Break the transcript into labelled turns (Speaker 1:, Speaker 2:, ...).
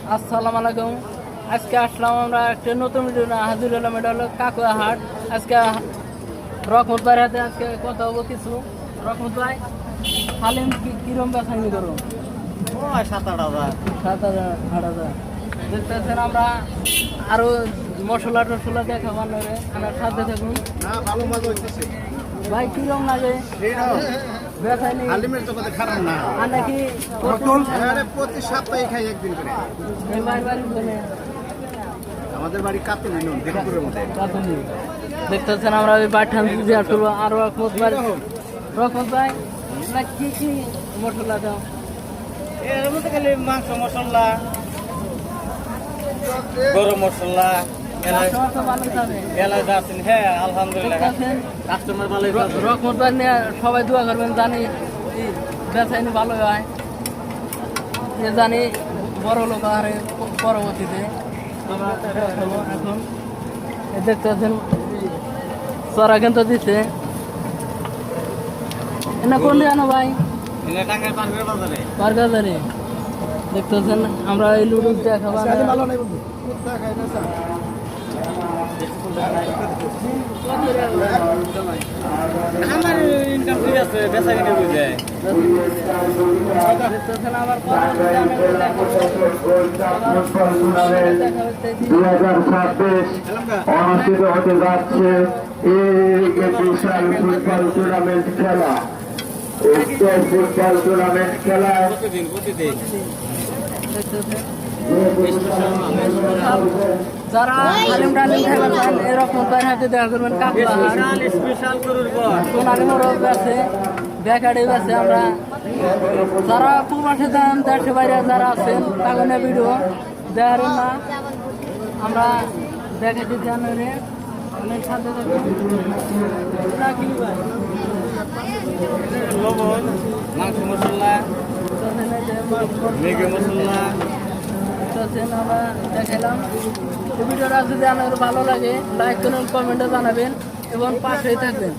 Speaker 1: আসসালামু আলাইকুম। আজকে আসলাম আমরা একটা নতুন ভিডিও না হাজির হলাম। এটা হলো কাকুয়া হাট। আজকে রকমত ভাইয়ের হাতে আজকে কথা হবো কিছু। রকমত ভাই হালিম কিরম বেচানি করুন?
Speaker 2: 7-8 হাজার।
Speaker 1: 7,000 8,000 দেখতেছেন। আমরা আরো মশলা টসলা দেখাবার নয় আমার সাথে থাকুন।
Speaker 2: না ভালো মজা হইতেছে
Speaker 1: ভাই কিরম লাগে বেচানি?
Speaker 2: হালিমের তো কথা খারাপ না।
Speaker 1: আর নাকি
Speaker 2: আরে প্রতি সপ্তাহে খাই একদিন করে। আমাদের বাড়ি কাতুলি নুন দেখপুরের মধ্যে।
Speaker 1: দেখতেছেন আমরা ওই বাঠান জিয়ার করবো আরো রকমত ভাই না কি কি মশলা দাও?
Speaker 2: এর মধ্যে খালি মাংস মশলা, গরম মশলা, এলাচ আছেন। হ্যাঁ আলহামদুলিল্লাহ কাস্টমার ভালোই পাচ্ছে।
Speaker 1: রকমত ভাই নিয়ে সবাই দোয়া করবেন, জানি বেচাইনি ভালো হয়, জানি বড় লোক আর পরবর্তীতে আমরা এখন দেখতেছেন চড়া কিন্তু দিচ্ছে না কোন জানো ভাই পারগাজারে। দেখতেছেন আমরা এই লুডুস দেখাবার
Speaker 2: আমার ইনকাম ঠিক আছে, বেচা কিনে বুঝে।
Speaker 1: দেখতেছেন আবার
Speaker 3: 2026 অনুষ্ঠিত হতে যাচ্ছে এই বিশাল ফুটবল টুর্নামেন্ট খেলা। স্টেট ফুটবল টুর্নামেন্ট খেলা
Speaker 1: যারা হালিম টালিম খাইবার চান এরকম তার হাতে দেখা করবেন।
Speaker 2: স্পেশাল গরুর বল
Speaker 1: সোনালি মোরগ আছে, বেকারি আছে। আমরা যারা প্রবাসে যান দেশে বাইরে যারা আছেন তাদের ভিডিও দেখার না আমরা দেখাতে জানি অনেক সাথে
Speaker 2: লবণ, মাংস মশলা, মেঘে মশলা
Speaker 1: আমরা দেখালাম। ভিডিওটা যদি আপনাদের ভালো লাগে লাইক করুন, কমেন্টে জানাবেন এবং পাশেই থাকবেন।